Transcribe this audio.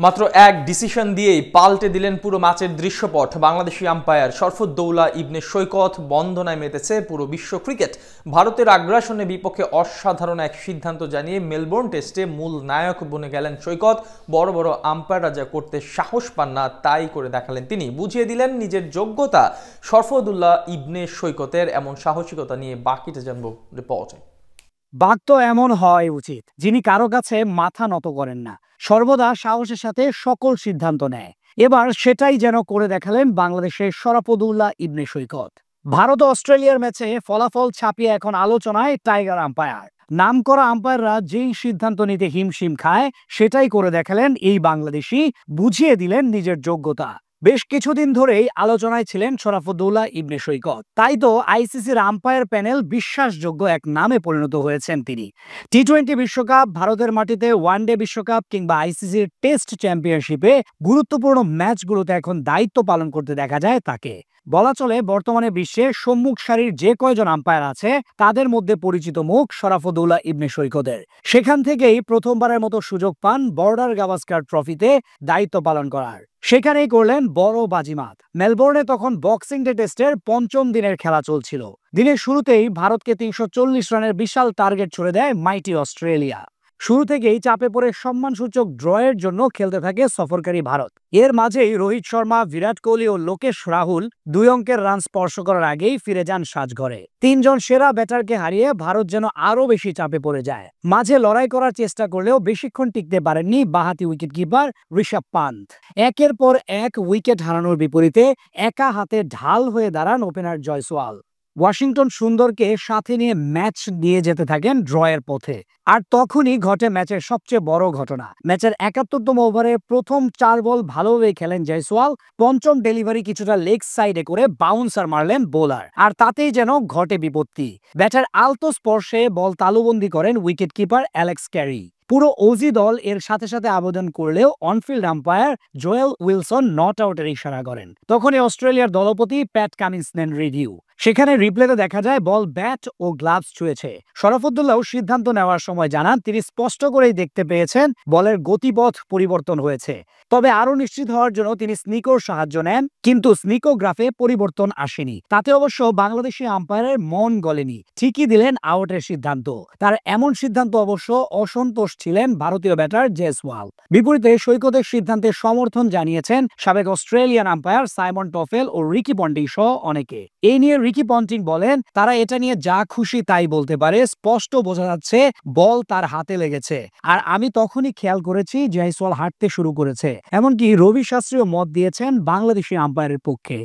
মাত্র এক ডিসিশন দিয়েই পাল্টে দিলেন পুরো ম্যাচের দৃশ্যপট। বাংলাদেশি আম্পায়ার শরফুদ্দৌলা ইবনে সৈকত বন্দনায় মেতেছে পুরো বিশ্ব ক্রিকেট। ভারতের আগ্রাসনের বিপক্ষে অসাধারণ এক সিদ্ধান্ত জানিয়ে মেলবোর্ন টেস্টে মূল নায়ক বনে গেলেন সৈকত। বড় বড় আম্পায়াররা যা করতে সাহস পান না তাই করে দেখালেন তিনি। বুঝিয়ে দিলেন নিজের যোগ্যতা। শরফুদ্দৌলা ইবনে সৈকতের এমন সাহসিকতা নিয়ে বাকিটা জানবো রিপোর্টে। বাঘ তো এমন হওয়াই উচিত যিনি কারো কাছে মাথা নত করেন না, সর্বদা সাহসের সাথে সকল সিদ্ধান্ত নেয়। এবার সেটাই যেন করে দেখালেন বাংলাদেশের শরফুদ্দৌলা ইবনে সৈকত। ভারত অস্ট্রেলিয়ার ম্যাচে ফলাফল ছাপিয়ে এখন আলোচনায় টাইগার আম্পায়ার। নামকরা আম্পায়াররা যেই সিদ্ধান্ত নিতে হিমশিম খায় সেটাই করে দেখালেন এই বাংলাদেশি। বুঝিয়ে দিলেন নিজের যোগ্যতা। বেশ কিছুদিন ধরেই আলোচনায় ছিলেন শরফুদ্দৌলা ইবনে সৈকত। তাই তো আইসিসির আম্পায়ার প্যানেল বিশ্বাসযোগ্য এক নামে পরিণত হয়েছেন তিনি। টি-20 বিশ্বকাপ, ভারতের মাটিতে ওয়ানডে বিশ্বকাপ কিংবা আইসিসির টেস্ট চ্যাম্পিয়নশিপে গুরুত্বপূর্ণ ম্যাচগুলোতে এখন দায়িত্ব পালন করতে দেখা যায় তাকে। বলা চলে বর্তমানে বিশ্বে সম্মুখ সারির যে কয়জন আম্পায়ার আছে তাদের মধ্যে পরিচিত মুখ শরফুদ্দৌলা ইবনে সৈকতের। সেখান থেকেই প্রথমবারের মতো সুযোগ পান বর্ডার গাভাস্কার ট্রফিতে দায়িত্ব পালন করার। সেখানেই করলেন বড় বাজিমাত। মেলবোর্নে তখন বক্সিং ডে টেস্টের ৫ম দিনের খেলা চলছিল। দিনের শুরুতেই ভারতকে ৩৪০ রানের বিশাল টার্গেট ছুড়ে দেয় মাইটি অস্ট্রেলিয়া। শুরু থেকেই চাপে পড়ে সম্মানসূচক ড্রয়ের জন্য খেলতে থাকে সফরকারী ভারত। এর মাঝেই রোহিত শর্মা, বিরাট কোহলি ও লোকেশ রাহুল ২ অঙ্কের রান স্পর্শ করার আগেই ফিরে যান সাজঘরে। ৩ জন সেরা ব্যাটারকে হারিয়ে ভারত যেন আরও বেশি চাপে পড়ে যায়। মাঝে লড়াই করার চেষ্টা করলেও বেশিক্ষণ টিকতে পারেননি বাঁহাতি উইকেটকিপার ঋষভ পান্ত। একের পর এক উইকেট হারানোর বিপরীতে একা হাতে ঢাল হয়ে দাঁড়ান ওপেনার জয়সওয়াল। ওয়াশিংটন সুন্দরকে সাথে নিয়ে ম্যাচ নিয়ে যেতে থাকেন ড্রয়ের পথে। আর তখনই ঘটে ম্যাচের সবচেয়ে বড় ঘটনা। ম্যাচের ৭১তম ওভারে প্রথম ৪ বল ভালোভাবে খেলেন জয়সওয়াল। পঞ্চম ডেলিভারি কিছুটা লেগ সাইডে করে বাউন্সার মারলেন বোলার, আর তাতেই যেন ঘটে বিপত্তি। ব্যাটার আলতো স্পর্শে বল তালুবন্দি করেন উইকেটকিপার অ্যালেক্স ক্যারি। পুরো ওজি দল এর সাথে সাথে আবেদন করলেও on field umpire Joel Wilson not আউটের ইশারা করেন। তখনই অস্ট্রেলিয়ার দলপতি প্যাট কামিন্স নেন রিভিউ। সেখানে রিপ্লেতে দেখা যায় বল ব্যাট ও গ্লাভস ছুঁয়েছে। শরফুদ্দৌলাও সিদ্ধান্ত নেওয়ার সময় জানান তিনি স্পষ্ট করেই দেখতে পেয়েছেন বলের গতিপথ পরিবর্তন হয়েছে। তবে আরও নিশ্চিত হওয়ার জন্য তিনি স্নিকোর সাহায্য নেন, কিন্তু স্নিকোগ্রাফে পরিবর্তন আসেনি। তাতে অবশ্য বাংলাদেশি আম্পায়ারের মন গলেনি, ঠিকই দিলেন আউটের সিদ্ধান্ত। তার এমন সিদ্ধান্ত অবশ্য অসন্তোষ ছিলেন ভারতীয় ব্যাটার জয়সওয়াল। বিপরীতে সৈকতের সিদ্ধান্তে সমর্থন জানিয়েছেন সাবেক অস্ট্রেলিয়ান আম্পায়ার সাইমন টফেল ও রিকি পন্টিং সহ অনেকে। এই নিয়ে রিকি পন্টিং বলেন, তারা এটা নিয়ে যা খুশি তাই বলতে পারে, স্পষ্ট বোঝা যাচ্ছে বল তার হাতে লেগেছে। আর আমি তখনই খেয়াল করেছি জয়সওয়াল হাঁটতে শুরু করেছে। এমনকি রবি শাস্ত্রীও মত দিয়েছেন বাংলাদেশি আম্পায়ারের পক্ষে।